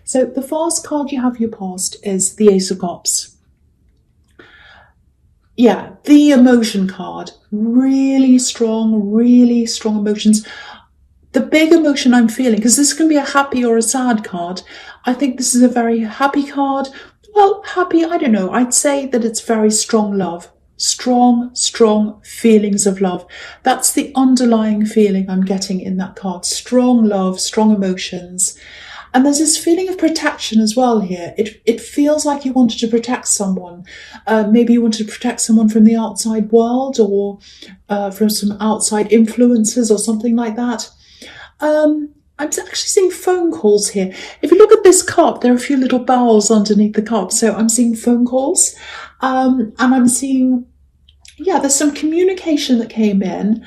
So the first card you have your past is the Ace of Cups. Yeah, the emotion card. Really strong emotions. The big emotion I'm feeling, because this can be a happy or a sad card, I think this is a very happy card. Well, happy, I don't know. I'd say that it's very strong love. Strong feelings of love. That's the underlying feeling I'm getting in that card. Strong love, strong emotions. And there's this feeling of protection as well here. It feels like you wanted to protect someone. Maybe you wanted to protect someone from the outside world, or from some outside influences or something like that. I'm actually seeing phone calls here. If you look at this cup, there are a few little bowls underneath the cup. So I'm seeing phone calls, and I'm seeing, yeah, there's some communication that came in.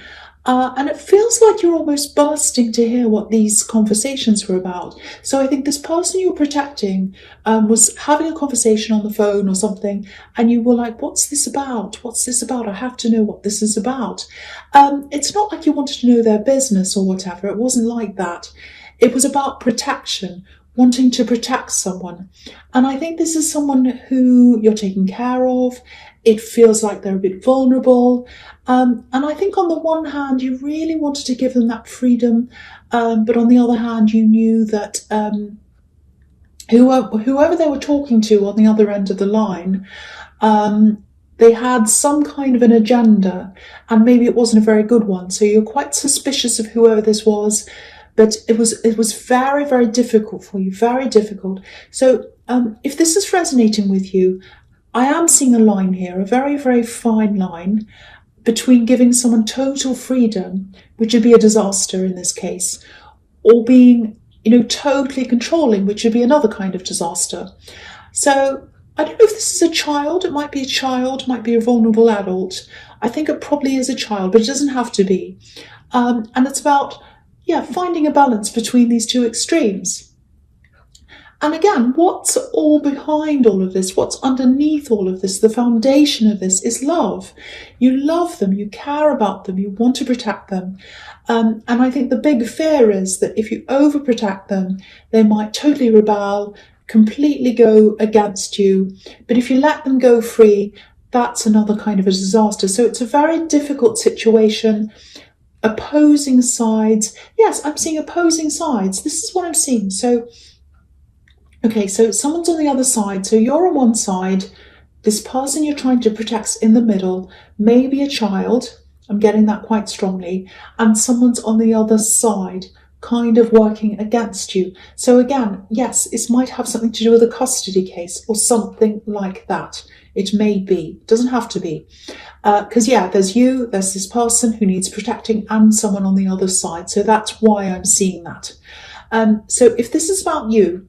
And it feels like you're almost bursting to hear what these conversations were about. So I think this person you're protecting was having a conversation on the phone or something, and you were like, what's this about? What's this about? I have to know what this is about. It's not like you wanted to know their business or whatever. It wasn't like that. It was about protection, wanting to protect someone. And I think this is someone who you're taking care of. It feels like they're a bit vulnerable. And I think on the one hand, you really wanted to give them that freedom. But on the other hand, you knew that whoever they were talking to on the other end of the line, they had some kind of an agenda, and maybe it wasn't a very good one. So you're quite suspicious of whoever this was. But it was very, very difficult for you, very difficult. So if this is resonating with you, I am seeing a line here, a very, very fine line between giving someone total freedom, which would be a disaster in this case, or being, totally controlling, which would be another kind of disaster. So I don't know if this is a child. It might be a child, might be a vulnerable adult. I think it probably is a child, but it doesn't have to be. And it's about, finding a balance between these two extremes. And again, what's all behind all of this? What's underneath all of this? The foundation of this is love. You love them, you care about them, you want to protect them. And I think the big fear is that if you overprotect them, they might totally rebel, completely go against you. But if you let them go free, that's another kind of a disaster. So it's a very difficult situation. Opposing sides. Yes, I'm seeing opposing sides. This is what I'm seeing. So someone's on the other side. So you're on one side. This person you're trying to protect's in the middle, maybe a child. I'm getting that quite strongly. And someone's on the other side, kind of working against you. So again, yes, it might have something to do with a custody case or something like that. It may be. It doesn't have to be. Because, there's you, there's this person who needs protecting, and someone on the other side. So that's why I'm seeing that. So if this is about you,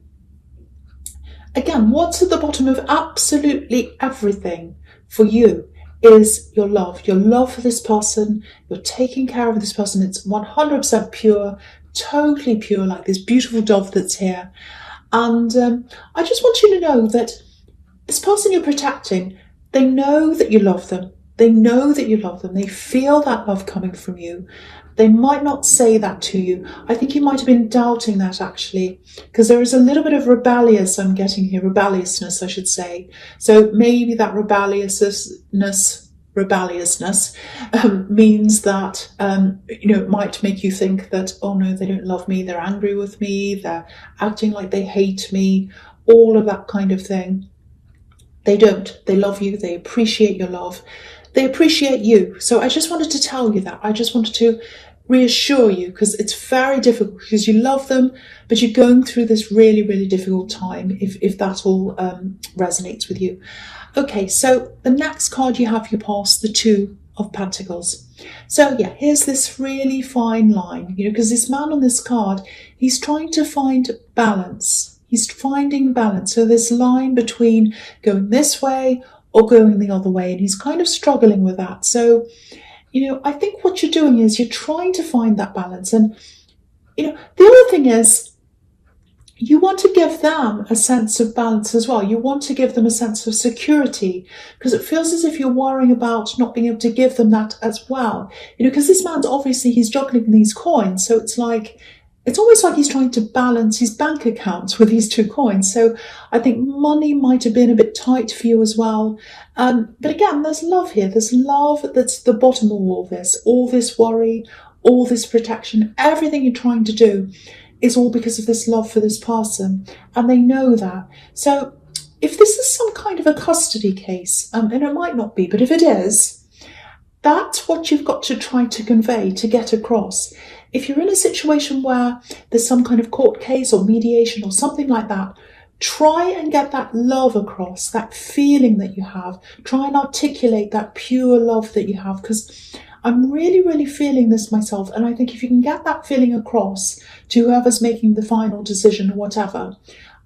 again, what's at the bottom of absolutely everything for you is your love for this person. You're taking care of this person. It's 100% pure, totally pure, like this beautiful dove that's here. And I just want you to know that this person you're protecting, they know that you love them. They know that you love them. They feel that love coming from you. They might not say that to you. I think you might have been doubting that, actually, because there is a little bit of rebelliousness, I should say. So maybe that rebelliousness means that, it might make you think that, oh no, they don't love me. They're angry with me. They're acting like they hate me, all of that kind of thing. They don't. They love you. They appreciate your love. They appreciate you. So I just wanted to tell you that. I just wanted to reassure you, because it's very difficult, because you love them, but you're going through this really, really difficult time, if that all resonates with you. Okay, so the next card you have your past, the Two of Pentacles. So here's this really fine line, because this man on this card, he's trying to find balance. He's finding balance. So this line between going this way or going the other way, and he's kind of struggling with that. So, I think what you're doing is you're trying to find that balance. And, the other thing is, you want to give them a sense of balance as well. You want to give them a sense of security, because it feels as if you're worrying about not being able to give them that as well. Because this man's obviously, he's juggling these coins. So it's like, it's almost like he's trying to balance his bank accounts with these two coins. So I think money might have been a bit tight for you as well. But again, there's love here. There's love that's the bottom of all this worry, all this protection, everything you're trying to do is all because of this love for this person. And they know that. So if this is some kind of a custody case, and it might not be, but if it is, that's what you've got to try to convey, to get across. If you're in a situation where there's some kind of court case or mediation or something like that, try and get that love across, that feeling that you have. Try and articulate that pure love that you have, because I'm really, really feeling this myself. And I think if you can get that feeling across to whoever's making the final decision or whatever,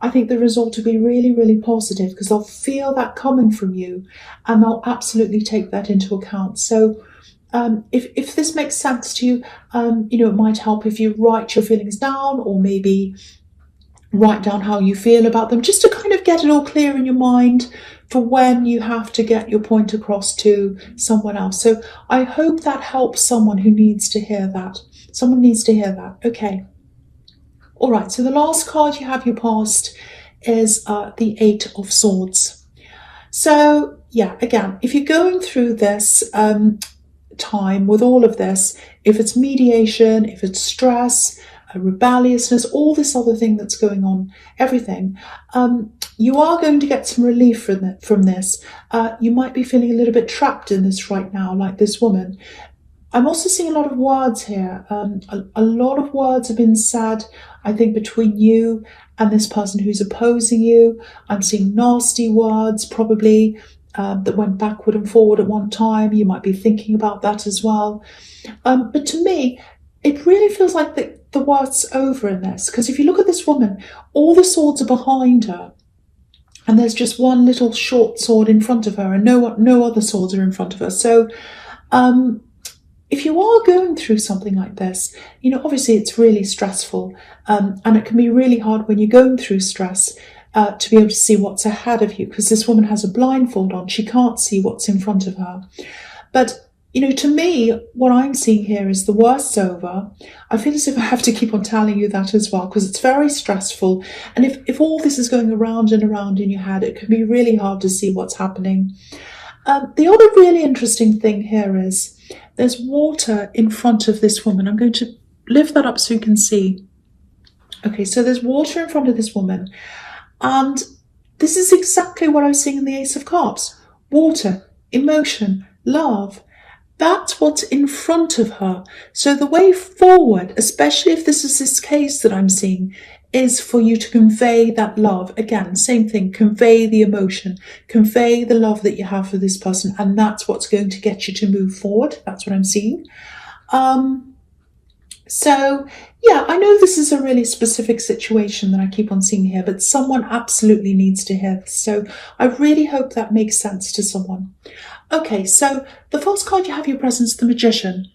I think the result will be really, really positive, because they'll feel that coming from you and they'll absolutely take that into account. So if this makes sense to you, it might help if you write your feelings down, or maybe write down how you feel about them, just to kind of get it all clear in your mind for when you have to get your point across to someone else. So I hope that helps someone who needs to hear that. Someone needs to hear that. Okay. All right. So the last card you have your past is the Eight of Swords. So yeah, again, if you're going through this time with all of this, if it's mediation, if it's stress, rebelliousness, all this other thing that's going on, everything, you are going to get some relief from this. You might be feeling a little bit trapped in this right now, like this woman. I'm also seeing a lot of words here. A lot of words have been said, I think, between you and this person who's opposing you. I'm seeing nasty words, probably, that went backward and forward at one time. You might be thinking about that as well. But to me, it really feels like the worst's over in this, because if you look at this woman, all the swords are behind her, and there's just one little short sword in front of her, and no other swords are in front of her. So if you are going through something like this, obviously it's really stressful, and it can be really hard when you're going through stress to be able to see what's ahead of you, because this woman has a blindfold on. She can't see what's in front of her. But to me, what I'm seeing here is the worst's over. I feel as if I have to keep on telling you that as well, because it's very stressful. And if all this is going around and around in your head, it can be really hard to see what's happening. The other really interesting thing here is there's water in front of this woman. I'm going to lift that up so you can see. Okay, so there's water in front of this woman. And this is exactly what I was seeing in the Ace of Cups. Water, emotion, love. That's what's in front of her. So the way forward, especially if this is this case that I'm seeing, is for you to convey that love. Again, same thing, convey the emotion, convey the love that you have for this person. And that's what's going to get you to move forward. That's what I'm seeing. So yeah, I know this is a really specific situation that I keep on seeing here, but someone absolutely needs to hear this. So I really hope that makes sense to someone. Okay, so the first card you have your presence, the Magician.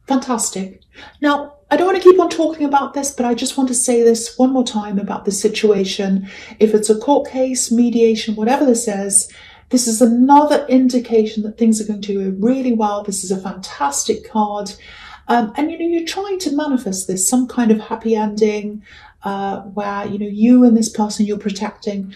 Fantastic. Now, I don't want to keep on talking about this, but I just want to say this one more time about the situation. If it's a court case, mediation, whatever this is another indication that things are going to go really well. This is a fantastic card. And you're trying to manifest this, some kind of happy ending, where, you and this person you're protecting,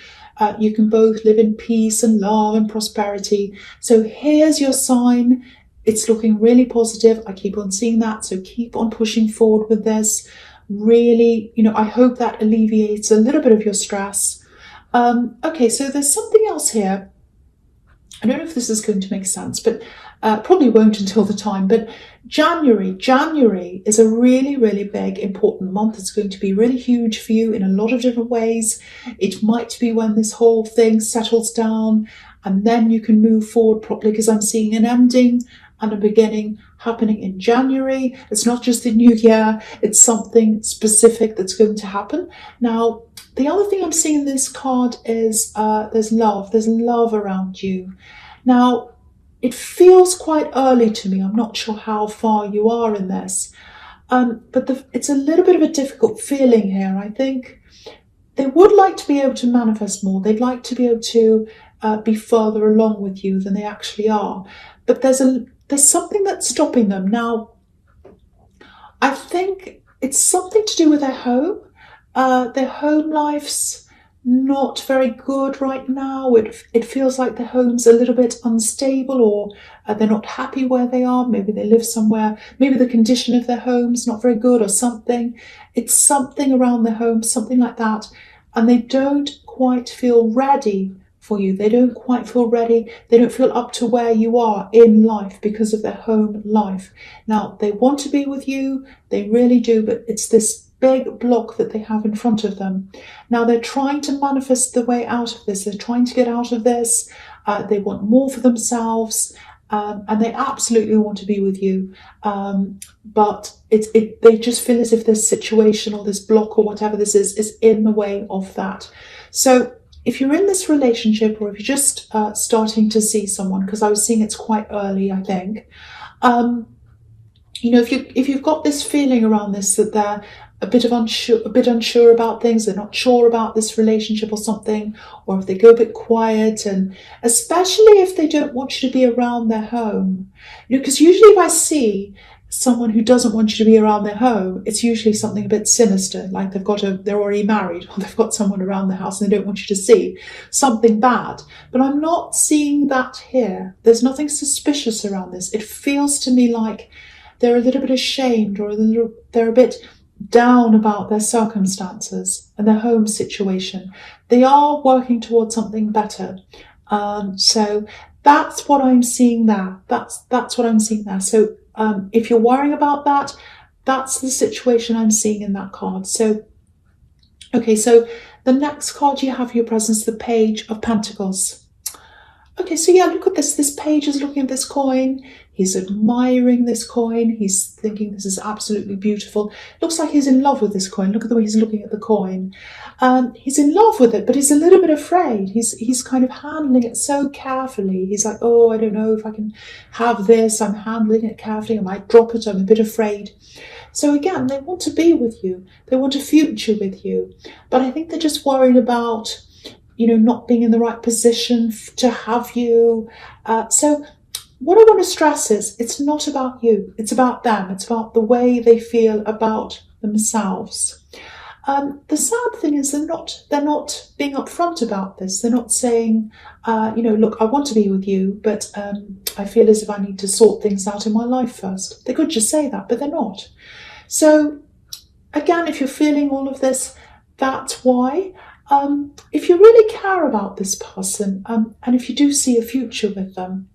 you can both live in peace and love and prosperity. So here's your sign. It's looking really positive. I keep on seeing that. So keep on pushing forward with this. Really, I hope that alleviates a little bit of your stress. Okay, so there's something else here. I don't know if this is going to make sense, but probably won't until the time. But January is a really, really big, important month. It's going to be really huge for you in a lot of different ways. It might be when this whole thing settles down, and then you can move forward properly, because I'm seeing an ending and a beginning happening in January. It's not just the new year, it's something specific that's going to happen. Now, the other thing I'm seeing in this card is there's love around you. Now, it feels quite early to me. I'm not sure how far you are in this, but it's a little bit of a difficult feeling here. I think they would like to be able to manifest more. They'd like to be able to be further along with you than they actually are. But there's something that's stopping them. Now, I think It's something to do with their home. Their home life's not very good right now. It feels like their home's a little bit unstable, or they're not happy where they are. Maybe they live somewhere. Maybe the condition of their home's not very good or something. It's something around their home, something like that. And they don't quite feel ready for you. They don't quite feel ready. They don't feel up to where you are in life because of their home life. Now, they want to be with you. They really do, but it's this big block that they have in front of them. Now, they're trying to manifest the way out of this. They're trying to get out of this. They want more for themselves. And they absolutely want to be with you. But they just feel as if this situation or this block or whatever this is in the way of that. So if you're in this relationship, or if you're just starting to see someone, because I was seeing it's quite early, I think, if you've got this feeling around this, that they're a bit unsure about things, they're not sure about this relationship or something, or if they go a bit quiet, and especially if they don't want you to be around their home, because usually if I see someone who doesn't want you to be around their home, it's usually something a bit sinister, like they're already married, or they've got someone around the house and they don't want you to see something bad. But I'm not seeing that here. There's nothing suspicious around this. It feels to me like they're a little bit ashamed, or they're a bit down about their circumstances and their home situation. They are working towards something better. So that's what I'm seeing there. That's what I'm seeing there. So if you're worrying about that, that's the situation I'm seeing in that card. So, okay, so the next card you have for your presence, the Page of Pentacles. Okay, so yeah, look at this. This page is looking at this coin. He's admiring this coin. He's thinking this is absolutely beautiful. Looks like he's in love with this coin. Look at the way he's looking at the coin. He's in love with it, but he's a little bit afraid. He's kind of handling it so carefully. He's like, oh, I don't know if I can have this. I'm handling it carefully. I might drop it. I'm a bit afraid. So again, they want to be with you. They want a future with you. But I think they're just worried about, not being in the right position to have you. So what I want to stress is it's not about you. It's about them. It's about the way they feel about themselves. The sad thing is they're not being upfront about this. They're not saying, look, I want to be with you, but I feel as if I need to sort things out in my life first. They could just say that, but they're not. So again, if you're feeling all of this, that's why. If you really care about this person, and if you do see a future with them,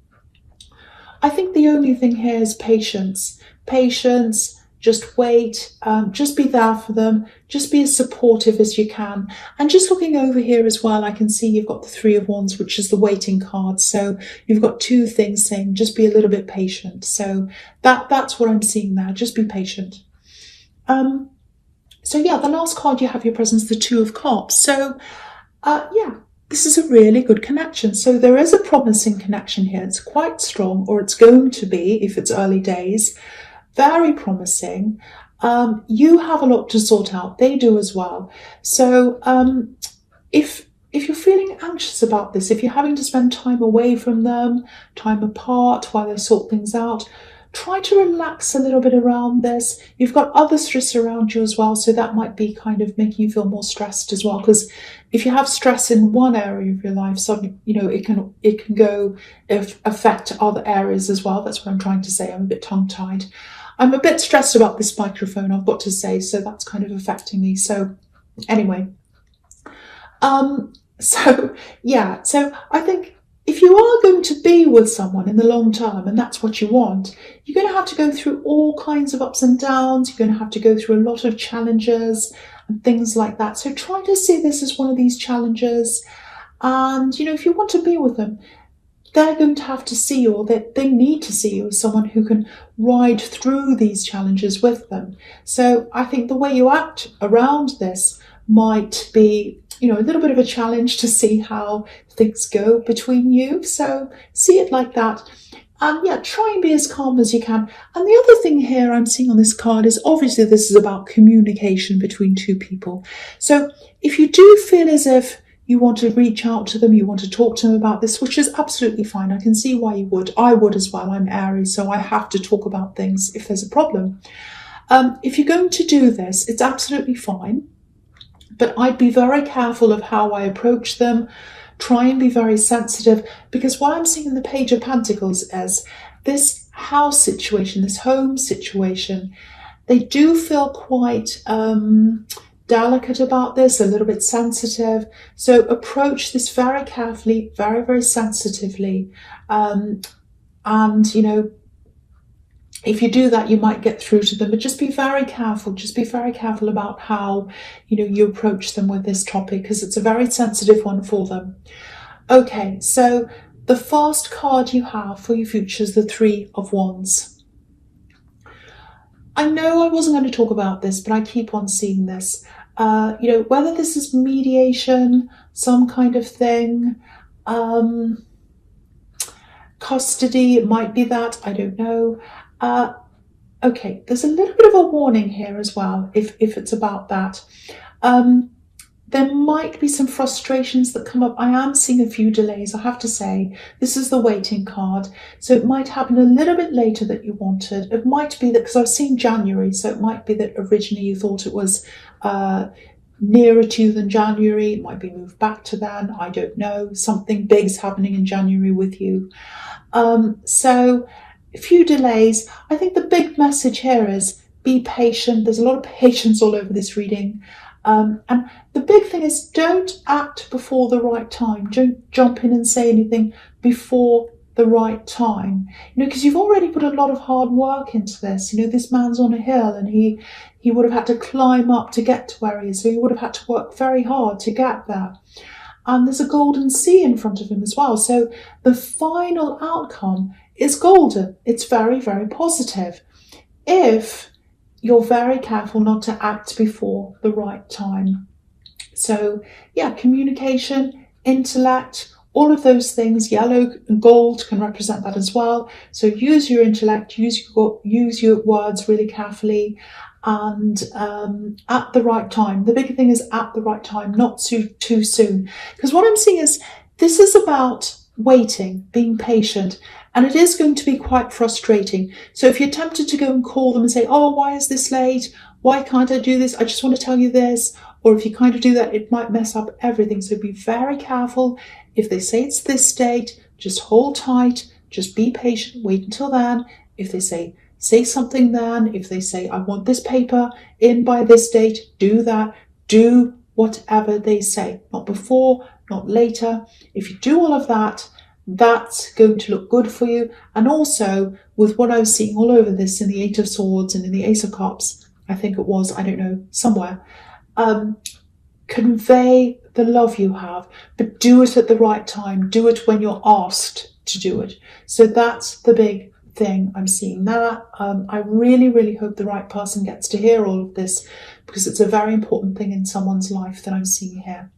I think the only thing here is patience. Patience, just wait, just be there for them, just be as supportive as you can. And just looking over here as well, I can see you've got the Three of Wands, which is the waiting card. So you've got two things saying, just be a little bit patient. So that's what I'm seeing there, just be patient. So yeah, the last card you have your presence, the Two of Cups. So yeah, this is a really good connection. So there is a promising connection here. It's quite strong, or it's going to be if it's early days. Very promising. You have a lot to sort out. They do as well. So if you're feeling anxious about this, if you're having to spend time away from them, time apart while they sort things out, try to relax a little bit around this. You've got other stress around you as well, so that might be kind of making you feel more stressed as well. Because if you have stress in one area of your life, suddenly, it can go affect other areas as well. That's what I'm trying to say. I'm a bit tongue-tied. I'm a bit stressed about this microphone, I've got to say, so that's kind of affecting me. So anyway, so I think if you are going to be with someone in the long term, and that's what you want, you're going to have to go through all kinds of ups and downs. You're going to have to go through a lot of challenges and things like that. So try to see this as one of these challenges. And, if you want to be with them, they're going to have to see you, or they need to see you as someone who can ride through these challenges with them. So I think the way you act around this might be, a little bit of a challenge to see how things go between you. So see it like that. And yeah, try and be as calm as you can. And the other thing here I'm seeing on this card is obviously this is about communication between two people. So if you do feel as if you want to reach out to them, you want to talk to them about this, which is absolutely fine. I can see why you would. I would as well. I'm Aries, so I have to talk about things if there's a problem. If you're going to do this, it's absolutely fine, but I'd be very careful of how I approach them. Try and be very sensitive, because what I'm seeing in the Page of Pentacles is this house situation, this home situation, they do feel quite delicate about this, a little bit sensitive. So approach this very carefully, very, very sensitively. And, you know, if you do that, you might get through to them, but just be very careful. Just be very careful about how, you know, you approach them with this topic, because it's a very sensitive one for them. Okay, so the first card you have for your future is the Three of Wands. I know I wasn't going to talk about this, but I keep on seeing this. You know, whether this is mediation, some kind of thing, custody, it might be that, I don't know. Okay, there's a little bit of a warning here as well, if it's about that. There might be some frustrations that come up. I am seeing a few delays, I have to say. This is the waiting card, so it might happen a little bit later than you wanted. It might be that, because I've seen January, so it might be that originally you thought it was nearer to you than January. It might be moved back to then, I don't know. Something big's happening in January with you. So a few delays. I think the big message here is be patient. There's a lot of patience all over this reading. And the big thing is, don't act before the right time. Don't jump in and say anything before the right time. You know, because you've already put a lot of hard work into this. You know, this man's on a hill, and he would have had to climb up to get to where he is. So he would have had to work very hard to get there. And there's a golden sea in front of him as well. So the final outcome is golden. It's very, very positive, if you're very careful not to act before the right time. So yeah, communication, intellect, all of those things, yellow and gold can represent that as well. So use your intellect, use your words really carefully, and at the right time. The big thing is at the right time, not too soon. Because what I'm seeing is, this is about waiting, being patient, and it is going to be quite frustrating. So if you're tempted to go and call them and say, oh, why is this late? Why can't I do this? I just want to tell you this. Or if you kind of do that, it might mess up everything. So be very careful. If they say it's this date, just hold tight, just be patient, wait until then. If they say something then. If they say, I want this paper in by this date, do that. Do whatever they say, not before, not later. If you do all of that, that's going to look good for you. And also, with what I was seeing all over this in the Eight of Swords and in the Ace of Cups, I think it was, I don't know, somewhere, convey the love you have, but do it at the right time. Do it when you're asked to do it. So that's the big thing I'm seeing that. I really, really hope the right person gets to hear all of this, because it's a very important thing in someone's life that I'm seeing here.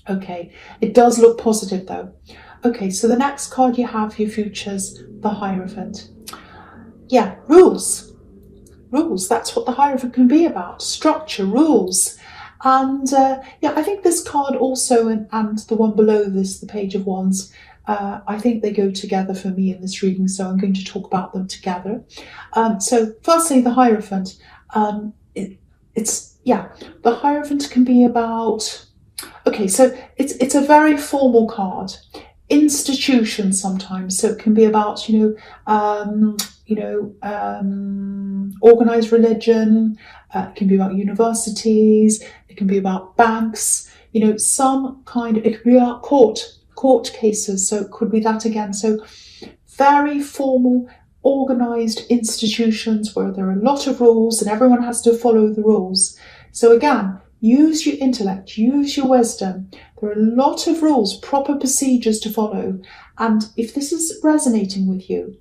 Okay, it does look positive though. Okay, so the next card you have for your futures, the Hierophant. Yeah, rules. Rules, that's what the Hierophant can be about. Structure, rules. And yeah, I think this card also, and the one below this, the Page of Wands, I think they go together for me in this reading, so I'm going to talk about them together. So firstly, the Hierophant. The Hierophant can be about, okay, so it's a very formal card. Institution sometimes, so it can be about, organized religion. It can be about universities. It can be about banks. You know, some kind. It could be about court cases. So it could be that again. So very formal, organized institutions where there are a lot of rules and everyone has to follow the rules. So again, use your intellect, use your wisdom. There are a lot of rules, proper procedures to follow. And if this is resonating with you,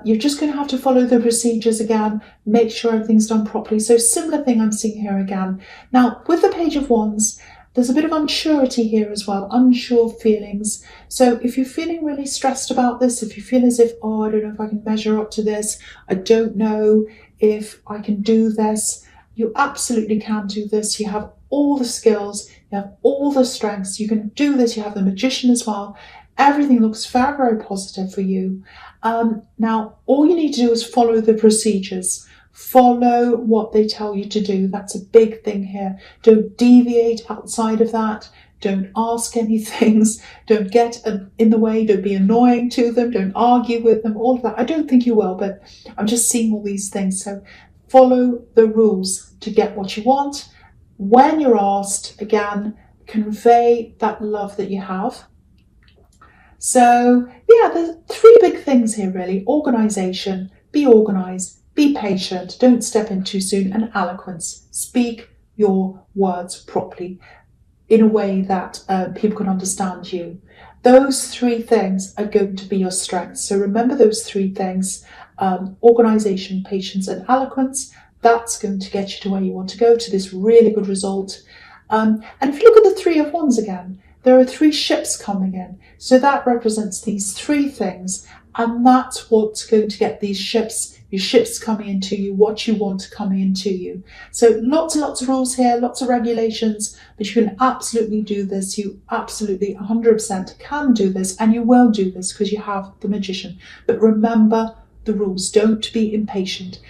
you're just going to have to follow the procedures again, make sure everything's done properly. So similar thing I'm seeing here again. Now, with the Page of Wands, there's a bit of unsurety here as well, unsure feelings. So if you're feeling really stressed about this, if you feel as if, oh, I don't know if I can measure up to this, I don't know if I can do this, you absolutely can do this. You have all the skills, you have all the strengths, you can do this, you have the Magician as well. Everything looks very, very positive for you. Now, all you need to do is follow the procedures. Follow what they tell you to do. That's a big thing here. Don't deviate outside of that. Don't ask any things. Don't get in the way. Don't be annoying to them. Don't argue with them. All of that. I don't think you will, but I'm just seeing all these things. So follow the rules to get what you want. When you're asked, again, convey that love that you have. So yeah, there's 3 big things here really. Organisation, be organised, be patient, don't step in too soon, and eloquence. Speak your words properly in a way that people can understand you. Those 3 things are going to be your strengths. So remember those 3 things, organisation, patience, and eloquence. That's going to get you to where you want to go, to this really good result. And if you look at the 3 of Wands again, there are 3 ships coming in. So that represents these 3 things. And that's what's going to get these ships, your ships coming into you, what you want coming into you. So lots and lots of rules here, lots of regulations, but you can absolutely do this. You absolutely 100% can do this, and you will do this because you have the Magician. But remember the rules. Don't be impatient.